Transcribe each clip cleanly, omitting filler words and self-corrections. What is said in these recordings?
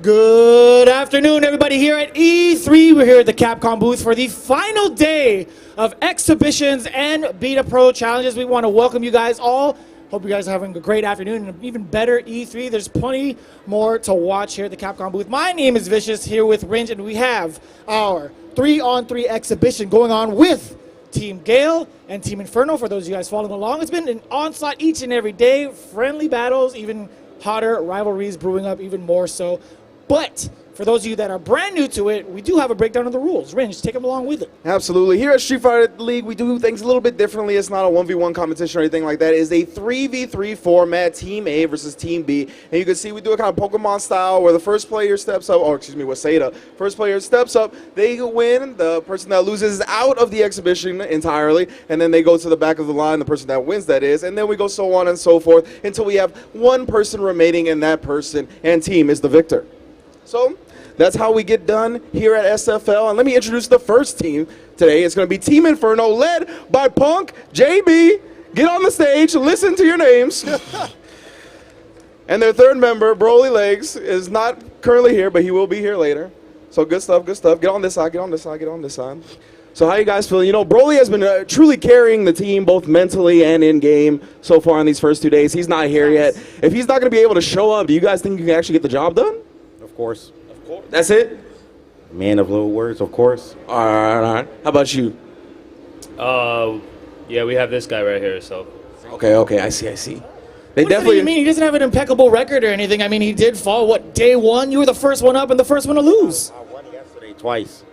Good afternoon, everybody here at E3. We're here at the Capcom booth for the final day of exhibitions and Beta Pro challenges. We want to welcome you guys all. Hope you guys are having a great afternoon and even better E3. There's plenty more to watch here at the Capcom booth. My name is Vicious, here with Ringe, and we have our 3-on-3 exhibition going on with Team Gale and Team Inferno. For those of you guys following along, it's been an onslaught each and every day. Friendly battles, even hotter rivalries brewing up even more so. But for those of you that are brand new to it, we do have a breakdown of the rules. Ringe, take them along with it. Absolutely. Here at Street Fighter League, we do things a little bit differently. It's not a 1v1 competition or anything like that. It is a 3v3 format, Team A versus Team B. And you can see we do it kind of Pokemon style where the first player steps up, or excuse me, with Seda. First player steps up, they win. The person that loses is out of the exhibition entirely. And then they go to the back of the line, the person that wins, that is. And then we go so on and so forth until we have one person remaining, and that person and team is the victor. So that's how we get done here at SFL. And let me introduce the first team today. It's going to be Team Inferno, led by Punk, JB. Get on the stage, listen to your names. And their third member, Broly Legs, is not currently here, but he will be here later. So good stuff, good stuff. Get on this side, get on this side, get on this side. So how you guys feeling? You know, Broly has been truly carrying the team both mentally and in game so far in these first 2 days. He's not here yet. If he's not going to be able to show up, do you guys think you can actually get the job done? Of course. Of course. That's it? Man of little words, of course. All right. How about you? Yeah, we have this guy right here, so. Okay, I see. They What definitely. do you mean? He doesn't have an impeccable record or anything. I mean, he did fall, day one? You were the first one up and the first one to lose. I won yesterday twice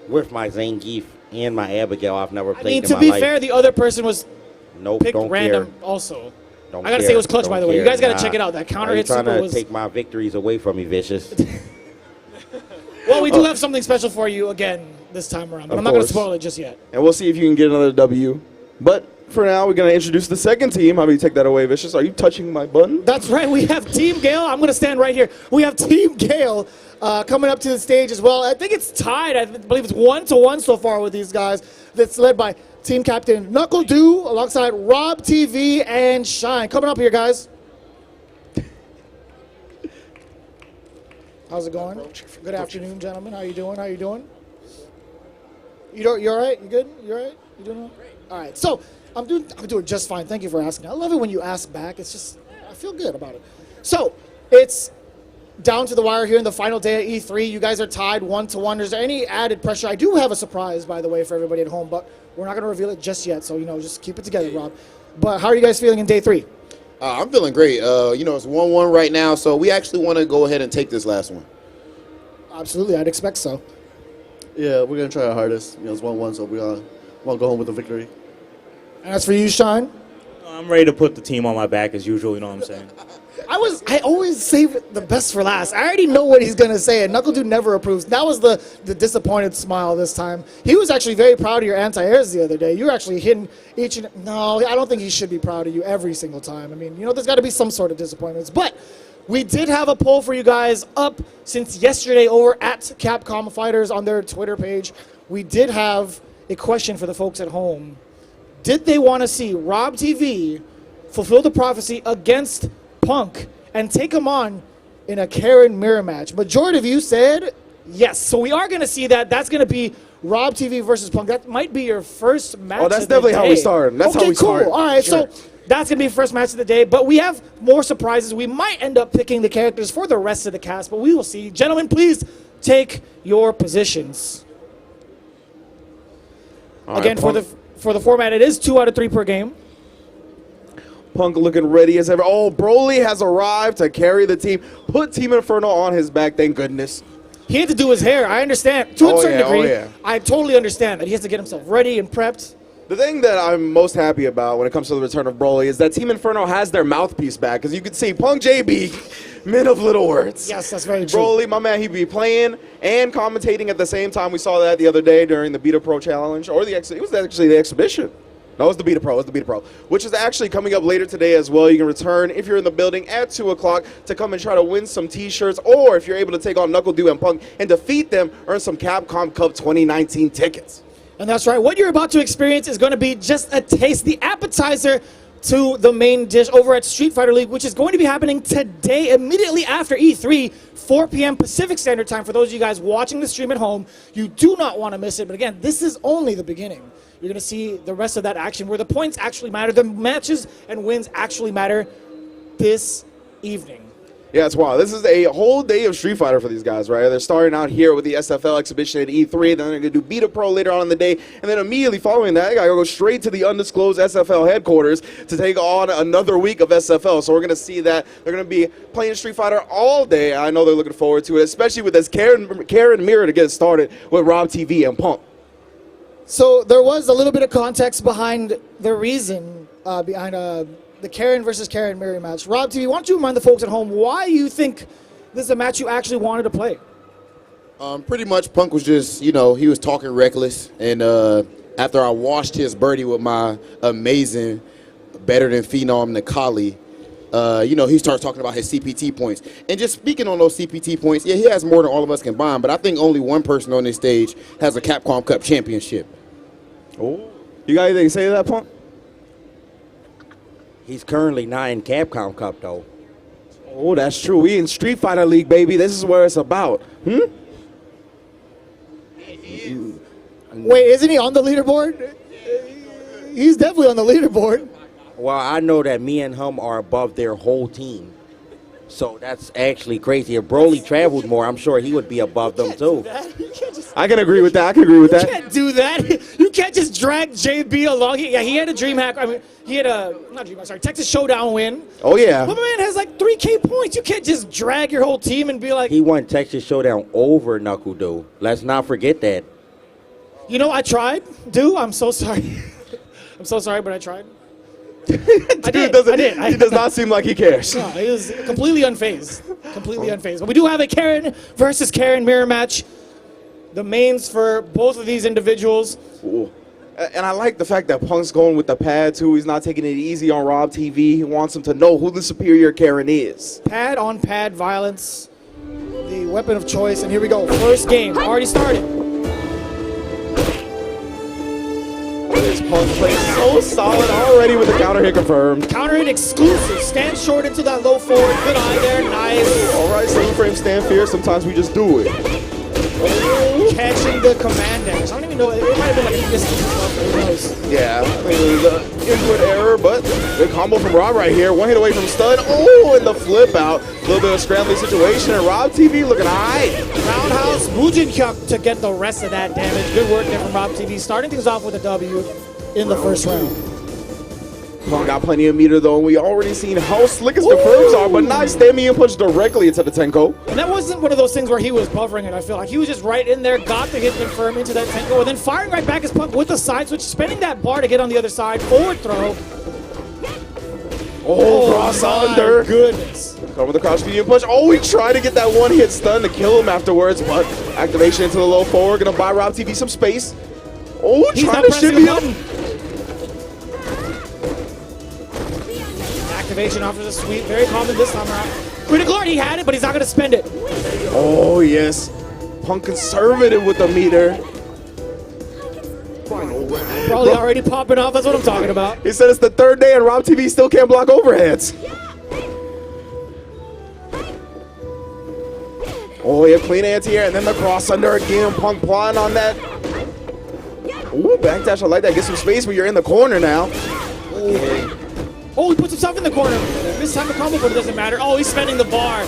with my Zangief and my Abigail. I've never I played mean, in to my be life. fair, the other person was Nope, picked don't random care. also. Don't I gotta care. say it was clutch, Don't by the way. You care. guys gotta Nah. check it out. That counter Why you hit super trying to was... take my victories away from me, Vicious? Well, we do have something special for you again this time around, but Of I'm not gonna course. spoil it just yet. And we'll see if you can get another W. But for now, we're going to introduce the second team. How about you take that away, Vicious? Are you touching my button? That's right. We have Team Gale. I'm going to stand right here. We have Team Gale coming up to the stage as well. I think it's tied. I believe it's 1-1 so far with these guys. That's led by Team Captain Knuckle Dew alongside Rob TV and Xian. Coming up here, guys. How's it going? Good afternoon, gentlemen. How you doing? You all right? You good? You all right? You doing all right? All right. So I'm doing just fine. Thank you for asking. I love it when you ask back. It's just I feel good about it. So it's down to the wire here in the final day of E3. You guys are tied 1-1. Is there any added pressure? I do have a surprise, by the way, for everybody at home, but we're not going to reveal it just yet. So just keep it together, Rob. But how are you guys feeling in day 3? I'm feeling great. It's 1-1 right now, so we actually want to go ahead and take this last one. Absolutely, I'd expect so. Yeah, we're gonna try our hardest. It's 1-1, so we want to go home with a victory. And as for you, Xian? I'm ready to put the team on my back as usual, you know what I'm saying? I always save the best for last. I already know what he's going to say, and Knuckle Dude never approves. That was the disappointed smile this time. He was actually very proud of your anti-airs the other day. You were actually hitting each and... No, I don't think he should be proud of you every single time. I mean, there's got to be some sort of disappointments. But we did have a poll for you guys up since yesterday over at Capcom Fighters on their Twitter page. We did have a question for the folks at home. Did they want to see Rob TV fulfill the prophecy against Punk and take him on in a Karin mirror match? Majority of you said yes. So we are going to see that. That's going to be Rob TV versus Punk. That might be your first match. Oh, that's definitely how we started. That's how we started. Cool. All right, Sure. so that's going to be the first match of the day. But we have more surprises. We might end up picking the characters for the rest of the cast, but we will see. Gentlemen, please take your positions. All right, Again, Punk. for the format, it is 2 out of 3 per game. Punk looking ready as ever. Oh, Broly has arrived to carry the team. Put Team Inferno on his back, thank goodness. He had to do his hair. I understand. To a Oh, certain yeah, oh, degree, yeah. I totally understand that he has to get himself ready and prepped. The thing that I'm most happy about when it comes to the return of Broly is that Team Inferno has their mouthpiece back. As you can see, Punk JB, men of little words. Yes, that's very true. Broly, my man, he'd be playing and commentating at the same time. We saw that the other day during the Beta Pro Challenge, or it was actually the exhibition. No, it was the Beta Pro. Which is actually coming up later today as well. You can return if you're in the building at 2 o'clock to come and try to win some T-shirts, or if you're able to take on Knuckle Dew and Punk and defeat them, earn some Capcom Cup 2019 tickets. And that's right. What you're about to experience is going to be just a taste, the appetizer to the main dish over at Street Fighter League, which is going to be happening today, immediately after E3, 4 p.m. Pacific Standard Time. For those of you guys watching the stream at home, you do not want to miss it. But again, this is only the beginning. You're going to see the rest of that action where the points actually matter, the matches and wins actually matter this evening. Yeah, it's wild. This is a whole day of Street Fighter for these guys, right? They're starting out here with the SFL exhibition at E3, then they're going to do Beta Pro later on in the day, and then immediately following that, they got to go straight to the undisclosed SFL headquarters to take on another week of SFL. So we're going to see that they're going to be playing Street Fighter all day. I know they're looking forward to it, especially with this Karin mirror to get started with Rob TV and Punk. So there was a little bit of context behind the reason behind the Karin versus Karin mirror match. Rob TV, why don't you remind the folks at home why you think this is a match you actually wanted to play? Pretty much, Punk was just, he was talking reckless, and after I washed his birdie with my amazing, better than phenom Necalli, he starts talking about his CPT points. And just speaking on those CPT points, yeah, he has more than all of us combined, but I think only one person on this stage has a Capcom Cup championship. Oh, you got anything to say to that, Punk? He's currently 9 Capcom Cup, though. Oh, that's true. We in Street Fighter League, baby. This is where it's about. Wait, isn't he on the leaderboard? He's definitely on the leaderboard. Well, I know that me and him are above their whole team. So that's actually crazy. If Broly traveled more, I'm sure he would be above them too. I can agree with that. I can agree with You that. can't do that. You can't just drag JB along. He had a DreamHack. I mean, he had a not DreamHack. Sorry, Texas Showdown win. Oh yeah. But my man has like 3K points. You can't just drag your whole team and be like, He won Texas Showdown over Knuckle. Let's not forget that. you know, I tried. Dude, I'm so sorry. I'm so sorry, but I tried. Dude I did. He does not seem like he cares. No, he was completely unfazed. Completely unfazed. But we do have a Karin versus Karin mirror match. The mains for both of these individuals. Ooh. And I like the fact that Punk's going with the pad too. He's not taking it easy on Rob TV. He wants him to know who the superior Karin is. Pad on pad violence. The weapon of choice. And here we go. First game. Already started. This Punk plays so solid already with the counter hit confirmed. Counter hit exclusive. Stand short into that low forward. Good eye there. Nice. All right, single frame stand fierce. Sometimes we just do it. Catching the command damage. I don't even know. It might have been like distance stuff. Who knows? Yeah, I think it was an input error, but good combo from Rob right here. One hit away from stun. Oh, and the flip out. A little bit of a scrambling situation, and Rob TV looking alright. Roundhouse Bonchan to get the rest of that damage. Good work there from Rob TV. Starting things off with a W in the first round. Punk got plenty of meter though, and we already seen how slick his confirms are, but nice standing and punch directly into the Tenko. And that wasn't one of those things where he was buffering it, I feel like. He was just right in there, got the hit confirm into that Tenko, and then firing right back his Punk with the side switch, spinning that bar to get on the other side. Forward throw. Oh, cross under. Goodness. Come with the crouch medium punch. Oh, he tried to get that one hit stun to kill him afterwards, but activation into the low forward. Gonna buy Rob TV some space. Oh, He's trying not to pressing shimmy a up. button. Activation after the sweep. Very common this time around. Critical art, he had it, but he's not going to spend it. Oh, yes. Punk conservative with the meter. Final round. Probably already popping off. That's what I'm talking about. He said it's the third day and Rob TV still can't block overheads. Oh, yeah, clean anti-air, and then the cross under again. Punk plying on that. Ooh, backdash, I like that. Get some space, but you're in the corner now. Okay. Oh, he puts himself in the corner. This time a combo, but it doesn't matter. Oh, he's spending the bar.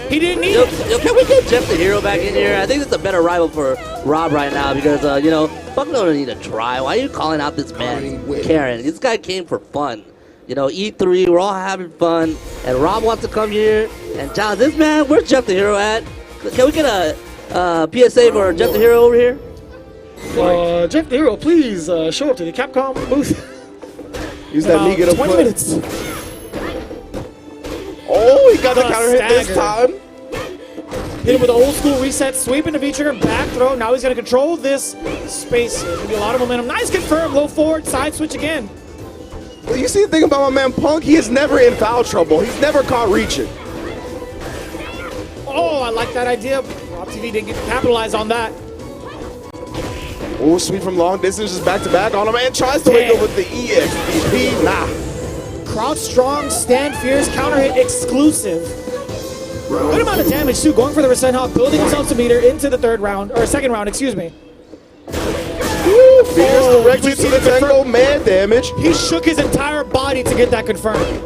He didn't need it. Yo, can we get Jeff the Hero back in here? I think it's a better rival for Rob right now because, you know, Fuck don't need to try. Why are you calling out this man, Karin? This guy came for fun. You know, E3, we're all having fun, and Rob wants to come here and challenge this man. Where's Jeff the Hero at? Can we get a PSA for Jeff the Hero over here? Jeff the Hero, please show up to the Capcom booth. Use that Mika to 20 put. minutes. Oh, he got the The counter hit this stagger. time. Hit him with an old school reset, sweep into V-trigger, back throw. Now he's going to control this space. There's going to be a lot of momentum. Nice confirm, low forward, side switch again. Well, you see the thing about my man Punk, he is never in foul trouble. He's never caught reaching. Oh, I like that idea. Rob TV didn't get to capitalize on that. Oh, sweep from long distance, just back to back on him, and tries to wake up with the EXP. Nah. Crouch strong, stand fierce, counter hit exclusive. Good amount of damage too, going for the Resent Hawk, building himself some meter into the third round, or second round, excuse me. Woo, fierce directly to the Tenko, man damage. He shook his entire body to get that confirmed.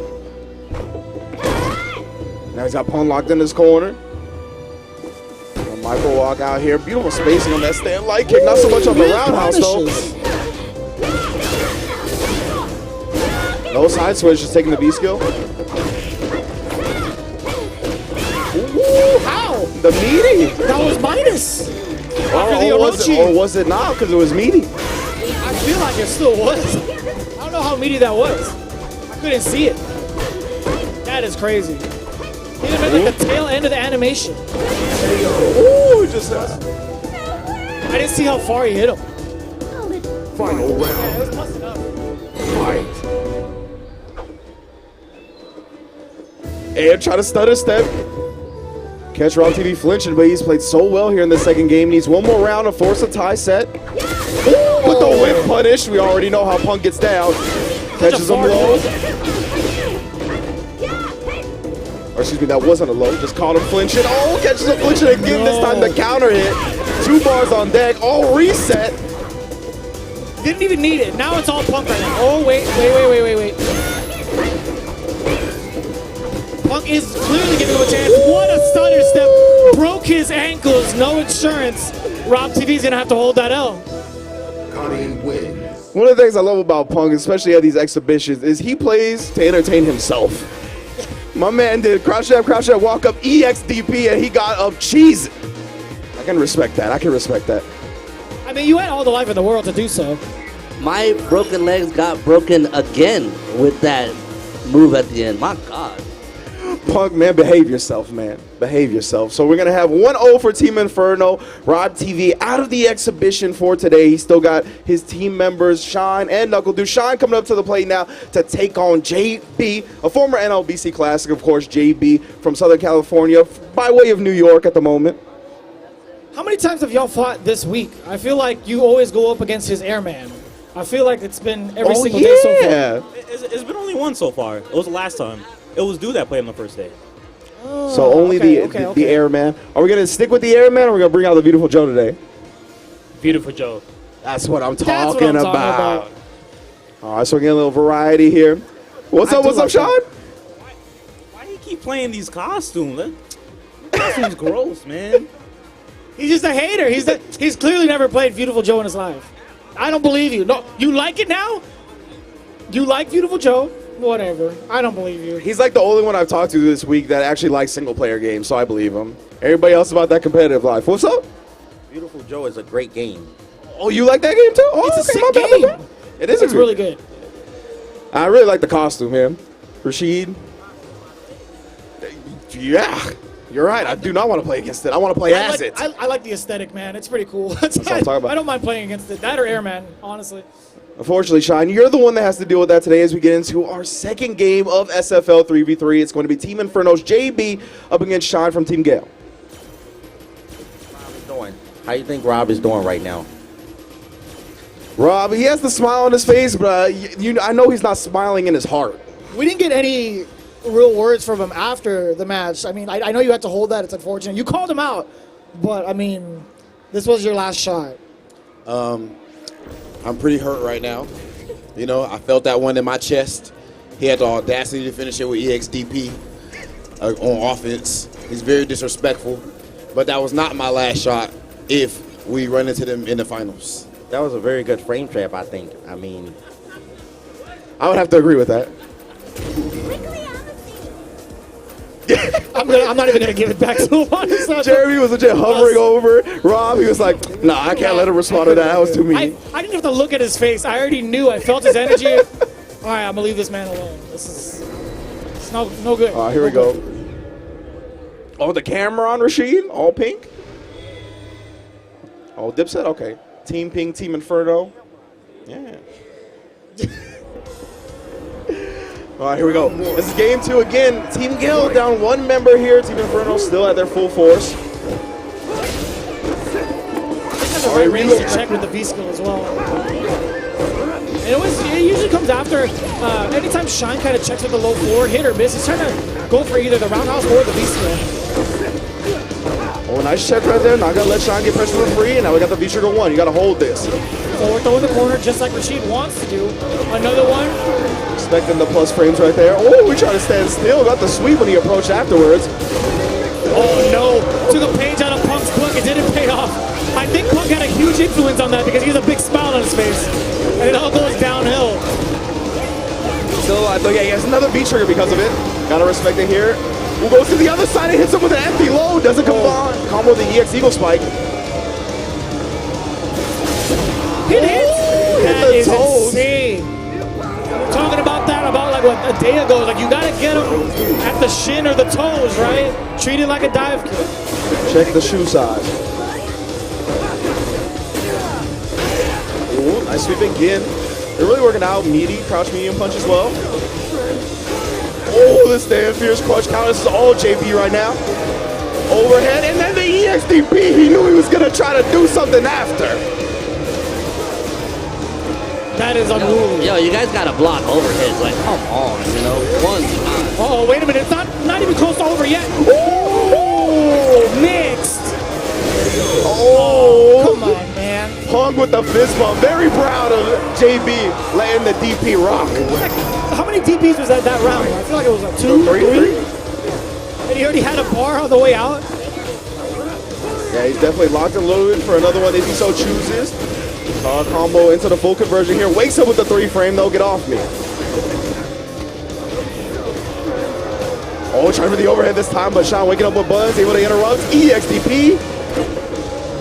Now he's got Punk locked in his corner. A micro walk out here. Beautiful spacing on that stand light kick. Not so much on the roundhouse though. No side switch, just taking the B skill. Ooh, how? The meaty. That was minus. After the Or was it not? Because it was meaty. I feel like it still was. I don't know how meaty that was. I couldn't see it. That is crazy. He didn't make like the tail end of the animation. Ooh, just I didn't see how far he hit him. final round. Yeah, it was busted up. Fight. And try to stutter step. Catch Rob TV flinching, but he's played so well here in the second game. Needs one more round to force a tie set. Ooh, with the whip punish. We already know how Punk gets down. Catches him low. Or excuse me, that wasn't a low. Just caught him flinching. Oh, catches him flinching again. This time the counter hit. 2 bars on deck. Oh, reset. Didn't even need it. Now it's all Punk right now. Oh, wait. Punk is clearly giving him a chance. What a stutter step. Broke his ankles. No insurance. Rob TV's going to have to hold that L. One of the things I love about Punk, especially at these exhibitions, is he plays to entertain himself. My man did crouch jab, walk up, EXDP, and he got up cheese. I can respect that. I mean, you had all the life in the world to do so. My broken legs got broken again with that move at the end. My God. Punk, man, behave yourself, man. Behave yourself. So we're going to have 1-0 for Team Inferno. Rob TV out of the exhibition for today. He's still got his team members, Xian and Knuckle. Xian coming up to the plate now to take on JB, a former NLBC Classic, of course, JB from Southern California, by way of New York at the moment. How many times have y'all fought this week? I feel like you always go up against his airman. I feel like it's been every single day so far. It's been only one so far. It was the last time. It was Dude that played on the first day. Oh, so only the airman. Are we going to stick with the airman, or are we going to bring out the Beautiful Joe today? Beautiful Joe. That's what I'm talking That's what I'm talking about. All right, so we're getting a little variety here. What's up, Sean? Why do you keep playing these costumes? That costume's gross, man. He's just a hater. He's clearly never played Beautiful Joe in his life. I don't believe you. No, you like it now? You like Beautiful Joe? Whatever. I don't believe you. He's like the only one I've talked to this week that actually likes single-player games, so I believe him. Everybody else about that competitive life. What's up? Beautiful Joe is a great game. Oh, you like that game too? Oh, It's a sick my game. bad. It is. It's really good. I really like the costume, man. Rashid. Yeah, you're right. I do not want to play against it. I want to play as it. I like the aesthetic, man. It's pretty cool. That's what I'm talking about. I don't mind playing against it. That or Airman, honestly. Unfortunately, Xian, you're the one that has to deal with that today as we get into our second game of SFL 3v3. It's going to be Team Inferno's JB up against Xian from Team Gale. How do you think Rob is doing right now? Rob, he has the smile on his face, but I know he's not smiling in his heart. We didn't get any real words from him after the match. I mean, I know you had to hold that. It's unfortunate. You called him out, but, I mean, this was your last shot. I'm pretty hurt right now. You know, I felt that one in my chest. He had the audacity to finish it with EXDP on offense. He's very disrespectful. But that was not my last shot if we run into them in the finals. That was a very good frame trap, I think. I mean, I would have to agree with that. I'm not even going to give it back to him. Jeremy was legit hovering over Rob. He was like, nah, I can't let him respond to that. That was too mean. I didn't have to look at his face. I already knew. I felt his energy. All right, I'm going to leave this man alone. It's no good. All right, here we go. Oh, the camera on Rashid? All pink? Oh, Dipset? Okay. Team Pink, Team Inferno. Yeah. All right, here we go. This is game 2 again. Team Gale down one member here. Team Inferno still at their full force. All right, range to check with the V-skill as well. And it usually comes after, anytime Xian kind of checks with the low floor, hit or miss, he's trying to go for either the roundhouse or the V-skill. Oh, nice check right there. Not going to let Xian get pressure for free. And now we got the V-trigger 1. You got to hold this. Forward throw in the corner, just like Rashid wants to do. Another one. Expecting the plus frames right there. Oh, we try to stand still. Got the sweep when he approached afterwards. Oh, no. Took a page out of Punk's book. It didn't pay off. I think Punk had a huge influence on that because he has a big smile on his face. And it all goes downhill. Still, I thought, yeah, he has another V-trigger because of it. Got to respect it here. Who goes to the other side and hits him with an empty low. Doesn't combo the EX Eagle Spike. It hits. That is toes. insane. We're talking about that like what, a day ago. Like you gotta get him at the shin or the toes, right? Treat it like a dive kick. Check the shoe size. Ooh, nice sweep again. They're really working out. Meaty, crouch medium punch as well. Oh, this damn fierce crouch counter. This is all JP right now. Overhead, and then the EXDP. He knew he was gonna try to do something after. That is unruly. Yo, you guys gotta block overheads. Like, come on, you know, one time. Oh, wait a minute. It's not even close to over yet. Oh, mixed. Oh, come on, man. Punk with with the fist bump. Very proud of JB letting the DP rock. How many DPs was that round? I feel like it was like two, three. And he already had a bar on the way out. Yeah, he's definitely locked and loaded for another one if he so chooses. Combo into the full conversion here. Wakes up with the 3-frame though. Get off me. Oh, trying for the overhead this time, but Xian waking up with Buzz, able to interrupt. EXDP.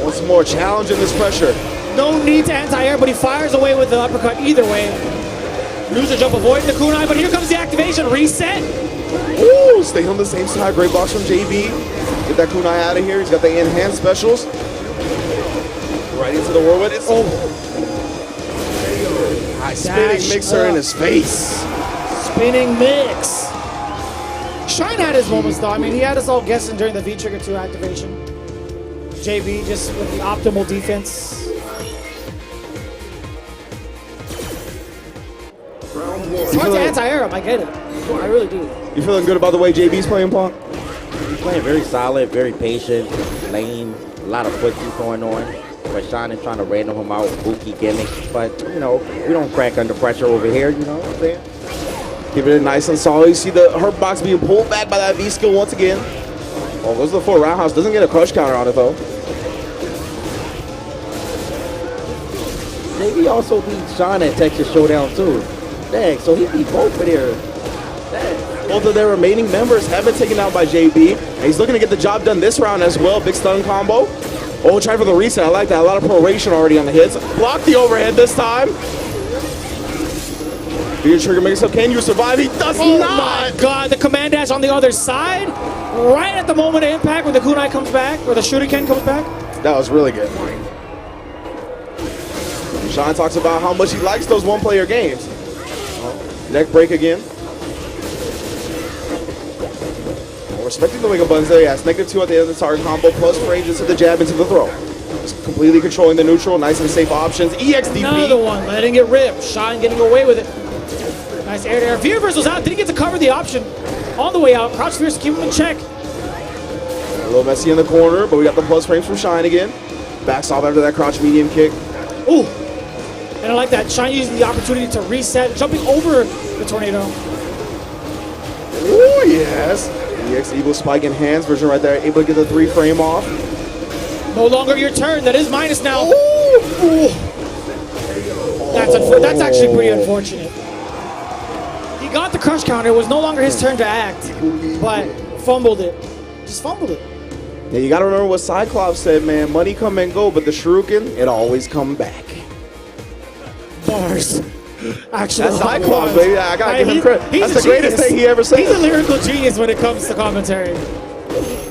Once more, challenging this pressure. No need to anti-air, but he fires away with the uppercut either way. Loser jump avoiding the kunai, but here comes the activation. Reset. Ooh, staying on the same side. Great box from JB. Get that kunai out of here. He's got the enhanced specials. Right into the whirlwind. It's high spinning mixer in his face. Spinning mix. Xian had his moments though. I mean, he had us all guessing during the V-Trigger 2 activation. JB just with the optimal defense. It's hard to anti-air him, I get it. I really do. You feeling good about the way JB's playing, Punk? He's playing very solid, very patient, lane, a lot of footsie going on. But Xian is trying to random him out with Ibuki gimmicks. But, you know, we don't crack under pressure over here, you know what I'm saying? Keep it nice and solid. You see the hurt box being pulled back by that V skill once again. Oh, goes to the full roundhouse. Doesn't get a crush counter on it though. JB also beat Xian at Texas Showdown too. Dang, so he beat both of their. Dang. Both of their remaining members have been taken out by JB. And he's looking to get the job done this round as well. Big stun combo. Oh, trying for the reset. I like that. A lot of proration already on the hits. Block the overhead this time. Your trigger makes up. Can you survive? He does not. Oh my god, the command dash on the other side. Right at the moment of impact when the kunai comes back, or the shuriken comes back. That was really good. Xian talks about how much he likes those one-player games. Neck break again. Respecting the wiggle buttons there, yes. -2 at the end of the target combo, plus range into the jab, into the throw. Just completely controlling the neutral, nice and safe options. EXDP. Another one, letting it rip. Xian getting away with it. Nice air to air. V reversal's out. Didn't get to cover the option all the way out. Crouch fierce to keep him in check. A little messy in the corner, but we got the plus frames from Xian again. Backs off after that crouch medium kick. Ooh. And I like that. Xian using the opportunity to reset, jumping over the tornado. Ooh, yes. EX Eagle Spike enhanced version right there. Able to get the 3-frame off. No longer your turn. That is minus now. Ooh. That's actually pretty unfortunate. He got the crush counter. It was no longer his turn to act, but fumbled it. Just fumbled it. Yeah, you got to remember what Cyclops said, man. Money come and go, but the shuriken, it always come back. Bars. Actually, that's Cyclops, baby. I got to give him credit. That's the greatest thing he ever said. He's a lyrical genius when it comes to commentary.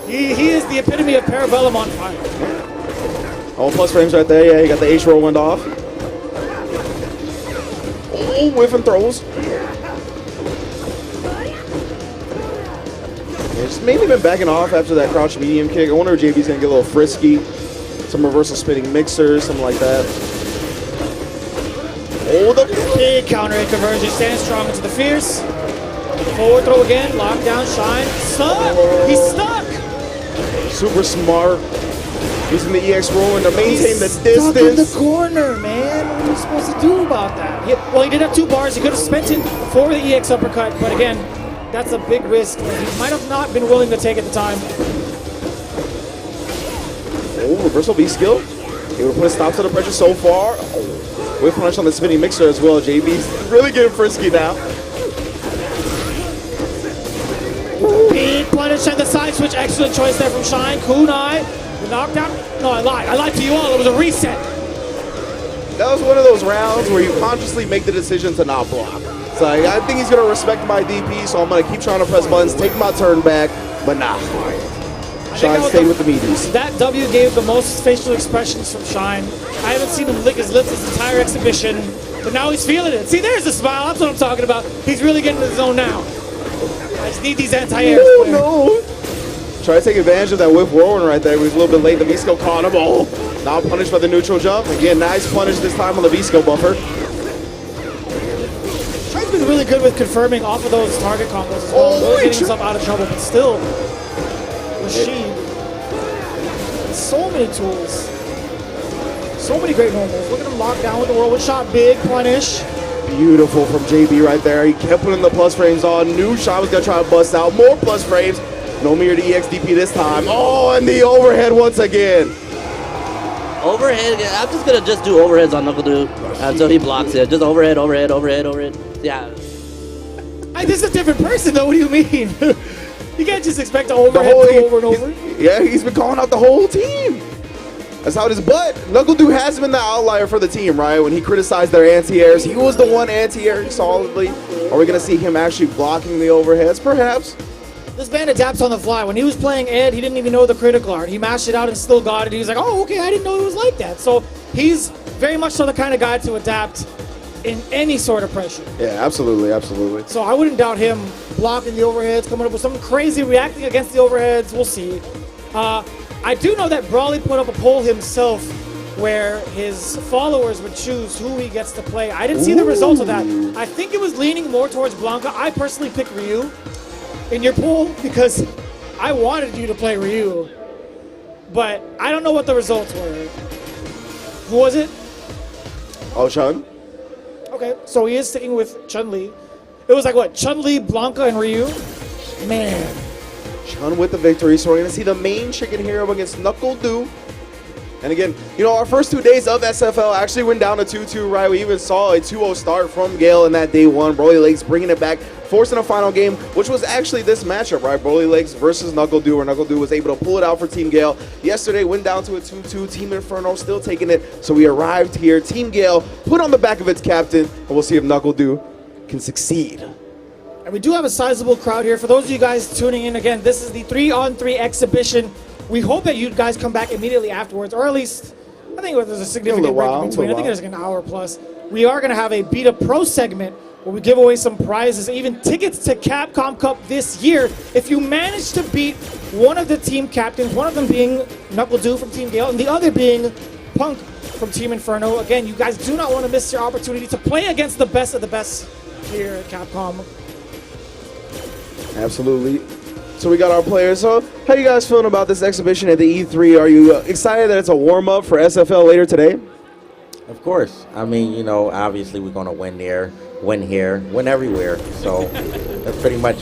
He is the epitome of Parabellum on fire. Oh, plus frames right there. Yeah, he got the H roll went off. Oh, whiff and throws. Yeah, just mainly been backing off after that crouch medium kick. I wonder if JB's going to get a little frisky. Some reversal spinning mixers, something like that. Oh, the big counter hit conversion. Stands strong into the fierce. Forward throw again. Lockdown. Xian. Stuck. He's stuck. Super smart. Using the EX rolling to maintain the distance. Stuck in the corner, man. What are you supposed to do about that? Well, he did have 2 bars. He could have spent it for the EX uppercut, but again, that's a big risk that he might have not been willing to take at the time. Oh, reversal B skill. Able to put a stop to the pressure so far. Whip punch on the spinning mixer as well. JB's really getting frisky now. Big punish and the side switch. Excellent choice there from Xian. Kunai. The knockdown. No, I lied. I lied to you all. It was a reset. That was one of those rounds where you consciously make the decision to not block. So I think he's going to respect my DP, so I'm going to keep trying to press buttons, take my turn back, but nah. Xian stayed with the meaties. That W gave the most facial expressions from Xian. I haven't seen him lick his lips this entire exhibition, but now he's feeling it. See, there's the smile. That's what I'm talking about. He's really getting in the zone now. I just need these anti-airs. Oh, no. Try to take advantage of that whip whirlwind right there. He was a little bit late. The V-skill caught him. Oh, now punished by the neutral jump. Again, nice punish this time on the V-skill buffer. Xian's been really good with confirming off of those target combos as well. Really getting himself out of trouble, but still, Rashid, so many tools. So many great normals. Look at him locked down with the whirlwind shot. Big punish. Beautiful from JB right there. He kept putting the plus frames on. Knew Xian was going to try to bust out. More plus frames. No mirror to EXDP this time. Oh, and the overhead once again. Overhead. I'm just gonna do overheads on Knuckle Dude until he blocks it. Just overhead, overhead, overhead, overhead. Yeah. This is a different person, though. What do you mean? You can't just expect to overhead over and over. Yeah, he's been calling out the whole team. That's how it is. But Knuckle Dude has been the outlier for the team, right? When he criticized their anti-airs, he was the one anti-airing solidly. Are we going to see him actually blocking the overheads? Perhaps. This man adapts on the fly. When he was playing Ed, he didn't even know the critical art. He mashed it out and still got it. He was like, oh, okay, I didn't know it was like that. So he's very much so the kind of guy to adapt in any sort of pressure. Yeah, absolutely, absolutely. So I wouldn't doubt him blocking the overheads, coming up with something crazy, reacting against the overheads. We'll see. I do know that Brawley put up a poll himself where his followers would choose who he gets to play. I didn't see the results of that. I think it was leaning more towards Blanca. I personally picked Ryu in your poll because I wanted you to play Ryu. But I don't know what the results were. Who was it? Oh, Chun? Okay, so he is sticking with Chun-Li. It was like what, Chun-Li, Blanca, and Ryu? Man. Chun with the victory, so we're going to see the main chicken hero against Knuckle Dude. And again, you know, our first 2 days of SFL actually went down to 2-2, right? We even saw a 2-0 start from Gale in that day one. Broly Legs bringing it back, forcing a final game, which was actually this matchup, right? Broly Legs versus Knuckle Dude, where Knuckle Dude was able to pull it out for Team Gale. Yesterday went down to a 2-2. Team Inferno still taking it, so we arrived here. Team Gale put on the back of its captain, and we'll see if Knuckle Dude can succeed. And we do have a sizable crowd here. For those of you guys tuning in, again, this is the 3-on-3 exhibition. We hope that you guys come back immediately afterwards, or at least, I think there's a significant break in between. I think there's like an hour plus. We are going to have a Beta Pro segment where we give away some prizes, even tickets to Capcom Cup this year. If you manage to beat one of the team captains, one of them being Knuckle Dude from Team Gale, and the other being Punk from Team Inferno. Again, you guys do not want to miss your opportunity to play against the best of the best here at Capcom. Absolutely. So we got our players. So how you guys feeling about this exhibition at the E3? Are you excited that it's a warm-up for SFL later today? Of course. I mean, you know, obviously we're going to win there, win here, win everywhere. So that's pretty much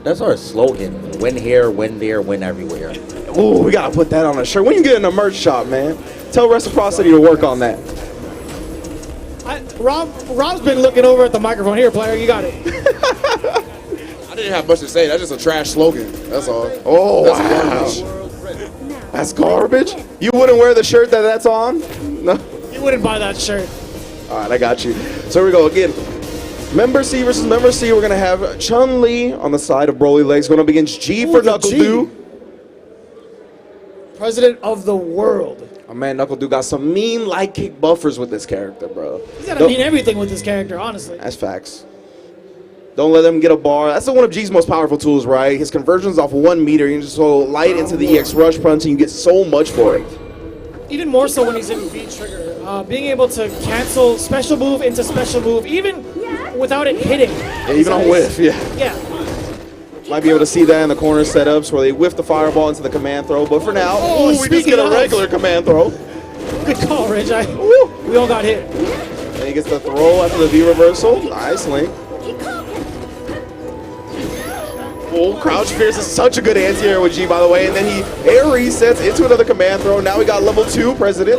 that's our slogan. Win here, win there, win everywhere. Ooh, we got to put that on a shirt. When you get in a merch shop, man, tell Reciprocity to work on that. Rob's been looking over at the microphone. Here, player, you got it. I didn't have much to say. That's just a trash slogan. That's all. Oh, That's wow. garbage. That's garbage? You wouldn't wear the shirt that's on? No? You wouldn't buy that shirt. All right, I got you. So here we go again. Member C versus Member C. We're going to have Chun-Li on the side of Broly Legs going up against G for Knuckle Dude. President of the world. Oh, man, Knuckle Dude got some mean light kick buffers with this character, bro. He's got to mean everything with this character, honestly. That's facts. Don't let them get a bar. That's one of G's most powerful tools, right? His conversions off 1 meter. You can just go light into the EX rush punch and you get so much for it. Even more so when he's in V-trigger. Being able to cancel special move into special move, even without it hitting. Yeah, even on whiff, yeah. Yeah. Might be able to see that in the corner setups where they whiff the fireball into the command throw. But for now, we just get a regular command throw. Good call, Rich. We all got hit. And he gets the throw after the V reversal. Nice link. Oh, Crouch Fierce is such a good anti-air with G, by the way. And then he air resets into another command throw. Now we got level 2, President.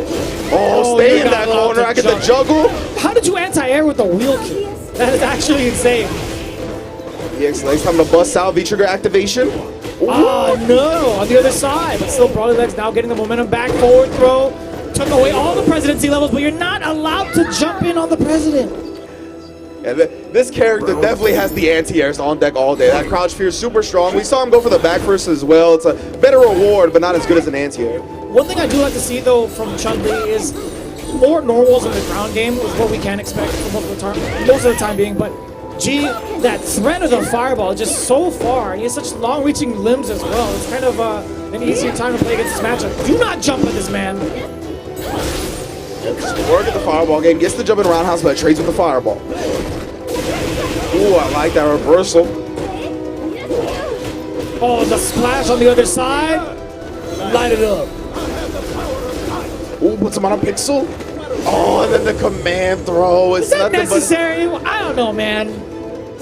Oh, stay in that corner. I get the juggle. How did you anti-air with the wheel kick? That is actually insane. EX Legs time to bust out V-trigger activation. Oh, no. On the other side. But still, Broly Legs now getting the momentum back. Forward throw. Took away all the presidency levels, but you're not allowed to jump in on the president. Yeah, this character definitely has the anti-airs on deck all day. That crouch fear is super strong. We saw him go for the back first as well. It's a better reward, but not as good as an anti-air. One thing I do like to see, though, from Chun-Li is more normals in the ground game is what we can expect for most of the time being. But G, that threat of the fireball is just so far. He has such long-reaching limbs as well. It's kind of an easier time to play against this matchup. Do not jump at this man. Work at the fireball game. Gets the jump in roundhouse, but trades with the fireball. Ooh, I like that reversal. Oh, the splash on the other side. Light it up. Ooh, puts him on a pixel. Oh, and then the command throw. It's Is that nothing necessary? I don't know, man.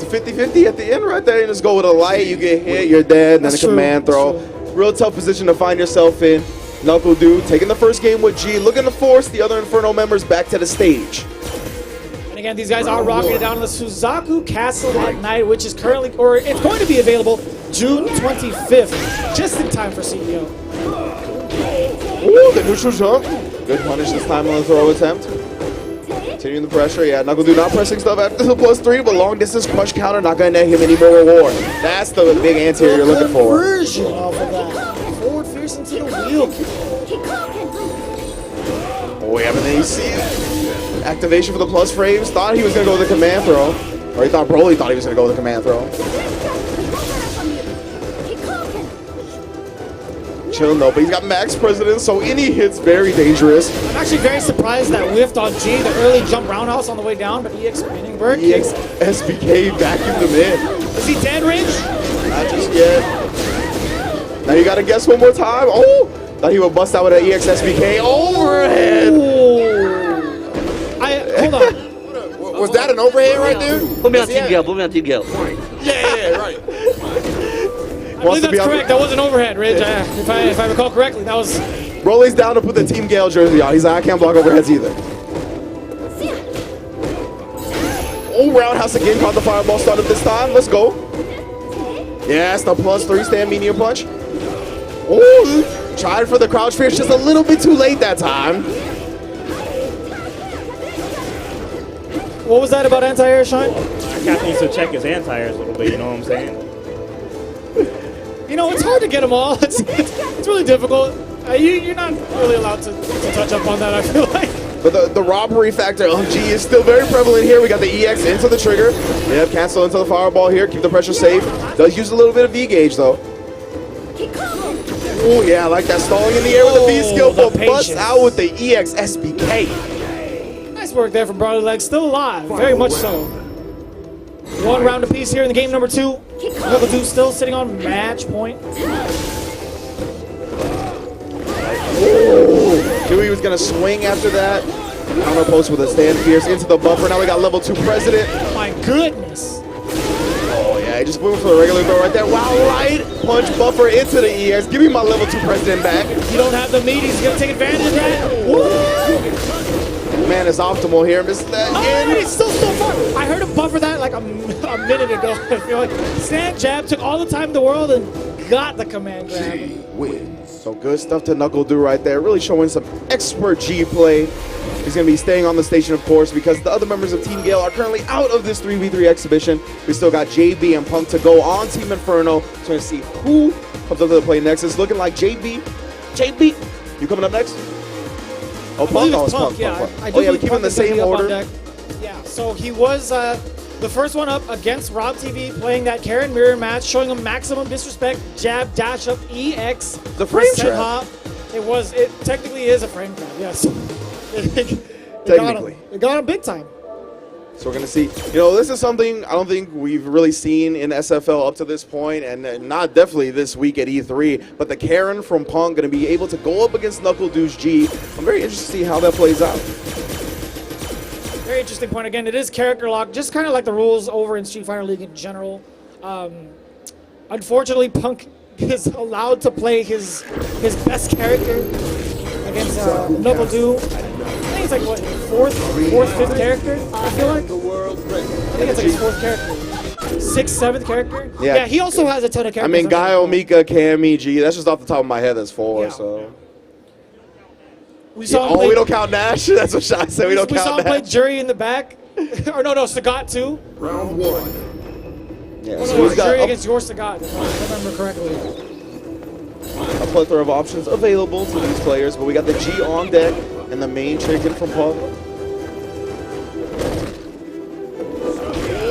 but it's a 50-50 at the end right there. You just go with a light, you get hit, you're dead, and then That's a command true. throw. Real tough position to find yourself in. NuckleDu taking the first game with G, looking to force the other Inferno members back to the stage. And again, these guys are rocking it down in the Suzaku Castle at night, which is currently, or it's going to be available June 25th, just in time for CEO. Ooh, the neutral jump. Good punish this time on the throw attempt. Continuing the pressure. Yeah, NuckleDu not pressing stuff after the +3, but long distance crush counter not going to net him any more reward. That's the big anti you're looking for. Conversion off of that. Forward fierce into the wheel. Oh, yeah, but then you see it. Activation for the plus frames. Thought he was going to go with the command throw. Or he thought Broly thought he was going to go with the command throw. Chilling though, but he's got max president, so any hit's very dangerous. I'm actually very surprised that whiffed on G, the early jump roundhouse on the way down, but EX spinning bird. EX SBK vacuumed him in. Is he dead, Ridge? Not just yet. Now you gotta guess one more time. Oh! Thought he would bust out with an EX SBK overhead. Hold on. Was that an overhead right there? Put me on Team Gale. Put me on Team Gale. Yeah, right. I believe that's correct. That was an overhead, Ridge. If I recall correctly, that was. Broly's down to put the Team Gale jersey on. He's like, I can't block overheads either. Oh, roundhouse again. Caught the fireball started this time. Let's go. Yes, the +3 stand medium punch. Oh, tried for the crouch fierce. Just a little bit too late that time. What was that about anti-air, Xian? Captain needs to check his anti-airs a little bit, you know what I'm saying? You know, it's hard to get them all. It's really difficult. You're not really allowed to touch up on that, I feel like. But the robbery factor of G is still very prevalent here. We got the EX into the trigger. Yep, cancel into the fireball here. Keep the pressure safe. Does use a little bit of V-gauge, though. Oh, yeah, I like that stalling in the air with the V skill, but busts out with the EX SBK. Nice work there from Broly Legs. Still alive, very much so. One round apiece here in the game number 2. NuckleDu still sitting on match point. Knew he was going to swing after that. Counter post with a stand fierce into the buffer. Now we got level 2 president. My goodness. Oh, yeah, he just went for the regular throw right there. Wow, light punch buffer into the EX. Give me my level 2 president back. You don't have the meat. He's going to take advantage of that. Woo! Man is optimal here. Missed that Oh, again. it's still so far. I heard him buffer that like a minute ago. I feel like stand jab took all the time in the world and got the command grab. So good stuff to NuckleDu right there. Really showing some expert G play. He's going to be staying on the station, of course, because the other members of Team Gale are currently out of this 3v3 exhibition. We still got JB and Punk to go on Team Inferno. So we're going to see who comes up to the play next. It's looking like JB. JB, you coming up next? Oh, Punk. Oh, it's Punk. Yeah, Punk. I Oh, yeah, we believe keep in Punk the is gonna same be up on order. deck. Yeah, so he was the first one up against Rob TV, playing that Karin mirror match, showing him maximum disrespect, jab, dash up, EX, The frame percent trap. hop. It technically is a frame trap, yes. Technically. It got him big time. So we're going to see, you know, this is something I don't think we've really seen in SFL up to this point, and not definitely this week at E3, but the Karin from Punk going to be able to go up against NuckleDu's G. I'm very interested to see how that plays out. Very interesting point. Again, it is character lock, just kind of like the rules over in Street Fighter League in general. Unfortunately, Punk is allowed to play his best character against NuckleDu. I think it's like, what, fourth, fifth character, I feel like? I think it's like his 4th character. 6th, 7th character? Yeah, he also has a ton of characters. I mean, Guy, R.Mika, Cammy, G, that's just off the top of my head, that's 4, Yeah. so. We saw him Oh, play, we don't count Nash? That's what Sean said, we don't we saw count him play Nash. Jury in the back. Or no, Sagat too. Round 1. Yeah, Oh, so no, he's got Jury a, against your Sagat, if I remember correctly. a plethora of options available to these players, but we got the G on deck and the main chicken from Punk.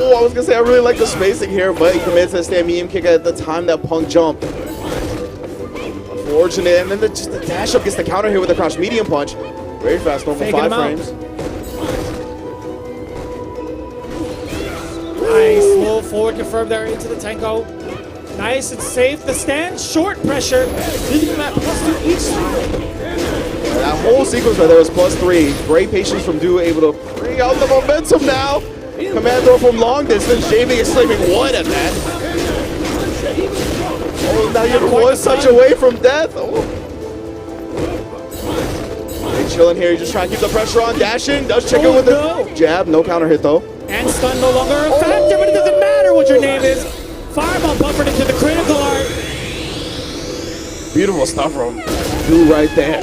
Oh, I was gonna say I really like the spacing here, but he commits to the stand medium kick at the time that Punk jumped. Unfortunate, and then just the dash up gets the counter here with the crouch medium punch. Very fast, normal Faking 5 him out. frames. Nice, little forward confirm there into the Tenko. Nice and safe. The stand, short pressure. Leaving him at +2 each side. That whole sequence right there was +3. Great patience from Du, able to bring out the momentum now. Command throw from long distance. JB is slamming one at that. Oh, now you're one touch away from death. Oh. He's chilling here. He's just trying to keep the pressure on. Dashing. Does check in with the jab. No counter hit though. And stun no longer a factor, but it doesn't matter what your name is. Fireball buffered into the critical art. Beautiful stuff from Du right there.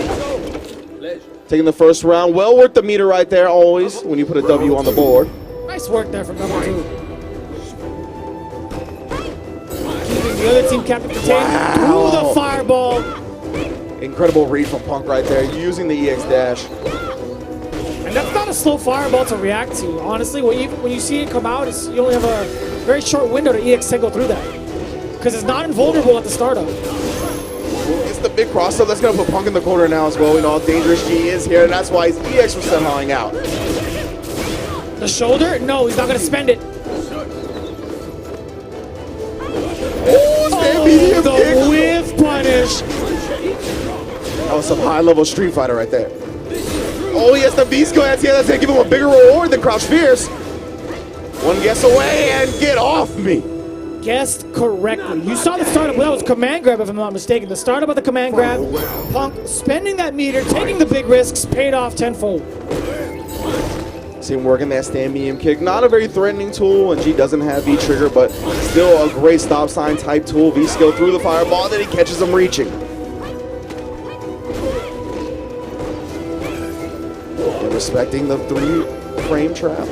Taking the first round. Well worth the meter right there always when you put a W on the board. Nice work there from number 2. Keeping the other team captain contained through the fireball. Incredible read from Punk right there, using the EX dash. And that's not a slow fireball to react to. Honestly, when you see it come out, you only have a very short window to EX go through that. Because it's not invulnerable at the startup. It's the big crossover that's going to put Punk in the corner now as well. We know how dangerous G is here, and that's why his EX was hauling out. The shoulder? No, he's not going to spend it. Oh, the whiff punish. That was some high-level Street Fighter right there. Oh, yes, the beast go at the end. That's going to give him a bigger reward than Crouch Fierce. One guess away and get off me. Guessed correctly. You saw the startup. Well, that was command grab, if I'm not mistaken. The startup of the command grab. Punk spending that meter, taking the big risks, paid off tenfold. See him working that stand medium kick. Not a very threatening tool, and G doesn't have V-trigger, but still a great stop sign type tool. V-skill through the fireball, then he catches him reaching. And respecting the 3-frame trap.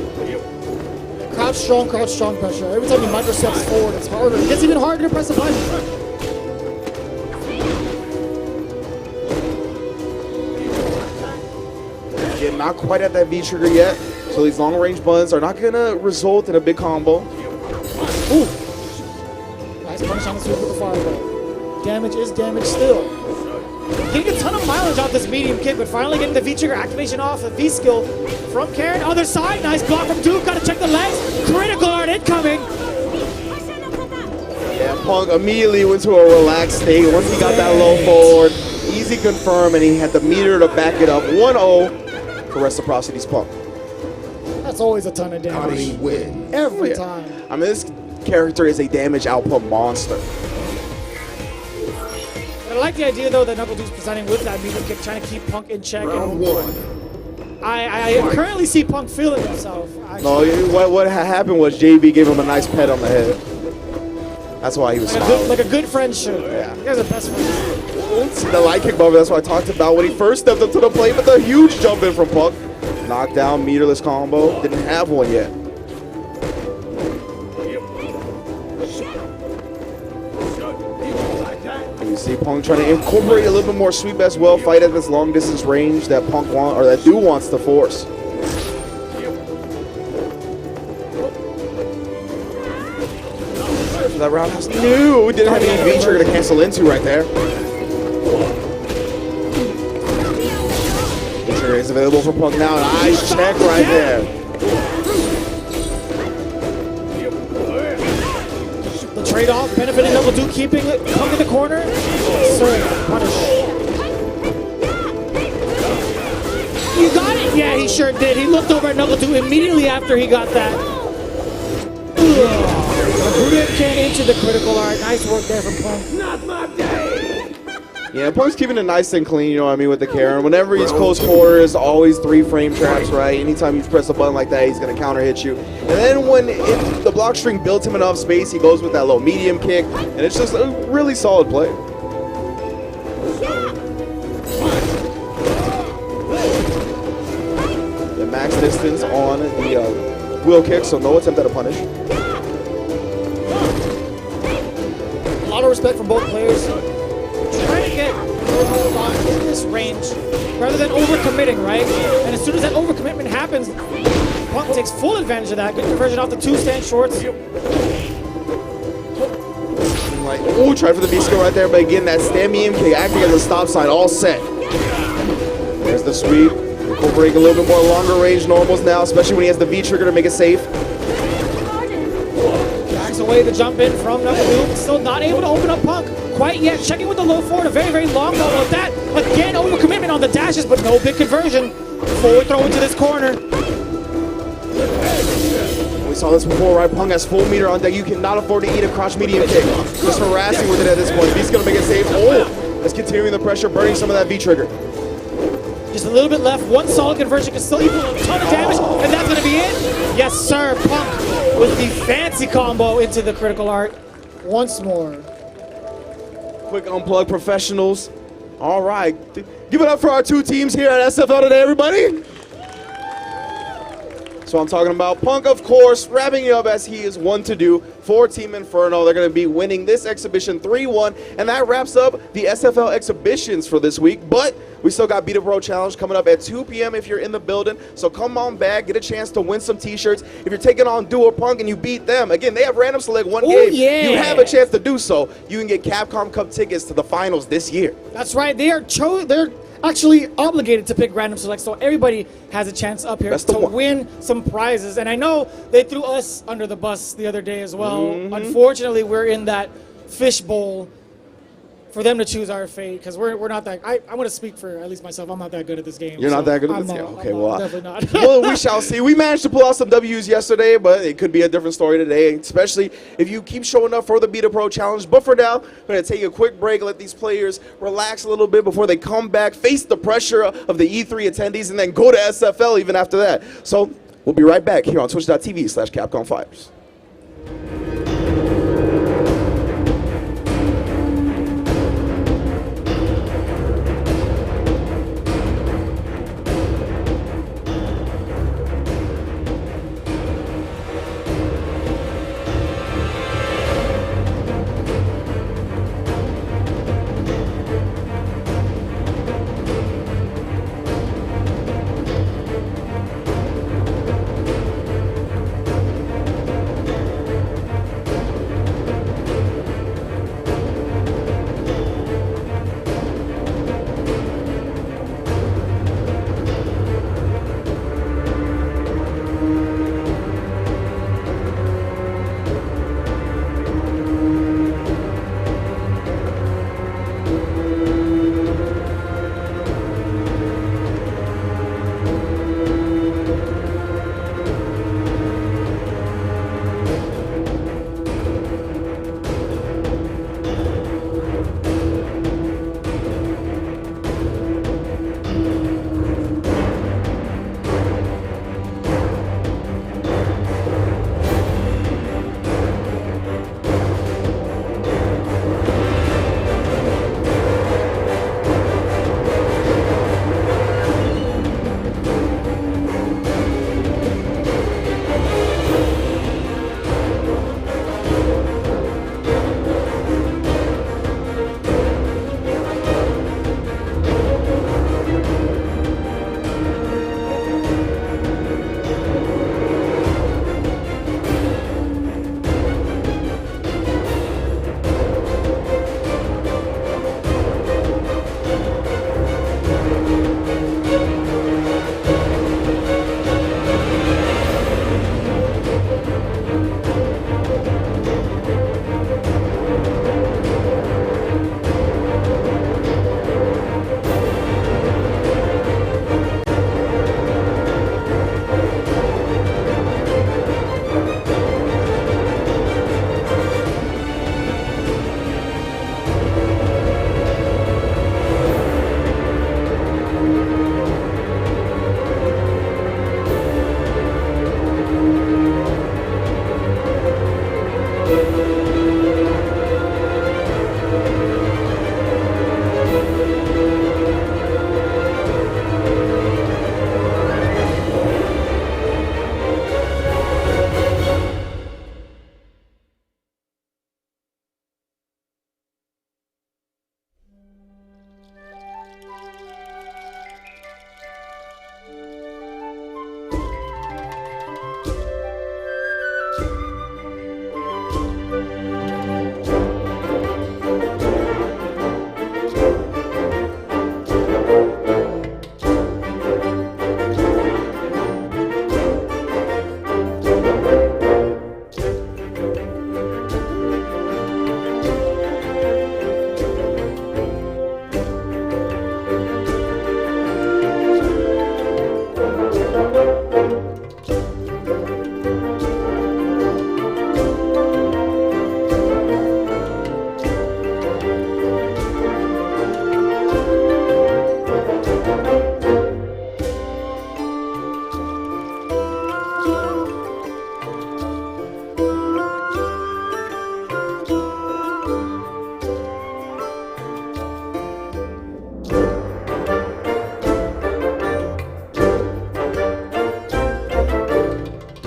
Crouch strong pressure. Every time he microsteps forward, it's harder. It gets even harder to press the button. Again, not quite at that V-trigger yet. So these long-range buttons are not going to result in a big combo. Ooh. Nice punish on the sweep with the fireball. Damage is damage still. Getting a ton of mileage off this medium kick, but finally getting the V-trigger activation off the V-skill from Karin. Other side, nice block from Duke. Got to check the legs. Critical art incoming. Yeah, Punk immediately went to a relaxed state. Once he got that low forward, easy confirm, and he had the meter to back it up. 1-0 for Reciprocity's Punk. That's always a ton of damage. Every time. I mean, this character is a damage output monster. But I like the idea, though, that Knuckle Dude's presenting with that medium kick, trying to keep Punk in check. I currently see Punk feeling himself. Actually. No, what happened was JB gave him a nice pet on the head. That's why he was smiling. Like a good friend should. Yeah. You guys are best friends. See the light kick bumper, that's what I talked about when he first stepped up to the plate, but the huge jump in from Punk. Knockdown, meterless combo. Didn't have one yet. And you see Punk trying to incorporate a little bit more sweep as well. Fight at this long distance range that Punk that Du wants to force. That roundhouse. No, didn't have any V-trigger to cancel into right there. V-trigger is available for Punk now. Nice check right there. The trade-off benefiting Knuckle Dude, keeping Punk in the corner. Sir, punish. You got it? Yeah, he sure did. He looked over at Knuckle Dude immediately after he got that. Rip can into the critical art. Nice work there from Punk. Not my day. Yeah, Punk's keeping it nice and clean, you know what I mean, with the Karin. Whenever he's close quarters, always 3-frame traps, right? Anytime you press a button like that, he's going to counter hit you. And then when the block string builds him enough space, he goes with that low medium kick, and it's just a really solid play. The max distance on the wheel kick, so no attempt at a punish. A lot of respect from both players. Trying to get in this range rather than overcommitting, right? And as soon as that overcommitment happens, Punk takes full advantage of that. Good conversion off the 2 stand shorts. Like, ooh, try for the V-skill right there, but again, that stand medium kick acting as a stop sign, all set. There's the sweep. Incorporating a little bit more longer range normals now, especially when he has the V-trigger to make it safe. Backs away the jump in from Knuckle Dude. Still not able to open up Punk quite yet. Checking with the low forward, a very, very long ball with that. Again, overcommitment on the dashes, but no big conversion. Forward throw into this corner. We saw this before, right? Punk has full meter on deck. You cannot afford to eat a crouch medium kick. Just harassing with it at this point. He's going to make it safe. Oh, that's continuing the pressure, burning some of that V-trigger. Just a little bit left. One solid conversion can still equal a ton of damage, and that's going to be it. Yes, sir. Punk with the fancy combo into the critical art once more. Quick unplug professionals. All right. Give it up for our two teams here at SFL today, everybody. So I'm talking about Punk, of course, wrapping it up as he is one to do for Team Inferno. They're going to be winning this exhibition 3-1, and that wraps up the SFL exhibitions for this week. But we still got Beat a Pro Challenge coming up at 2 p.m. if you're in the building. So come on back, get a chance to win some t-shirts. If you're taking on Duo Punk and you beat them, again, they have random select one game. Yeah. You have a chance to do so. You can get Capcom Cup tickets to the finals this year. That's right. They're actually obligated to pick random select, so everybody has a chance up here to win some prizes. And I know they threw us under the bus the other day as well. Unfortunately, we're in that fishbowl for them to choose our fate, because we're not that. I'm going to speak for at least myself. I'm not that good at this game. You're not that good at this game? Okay, well, definitely not. Well, we shall see. We managed to pull out some W's yesterday, but it could be a different story today, especially if you keep showing up for the Beat a Pro Challenge. But for now, we're going to take a quick break, let these players relax a little bit before they come back, face the pressure of the E3 attendees, and then go to SFL even after that. So we'll be right back here on twitch.tv/Capcom Fighters.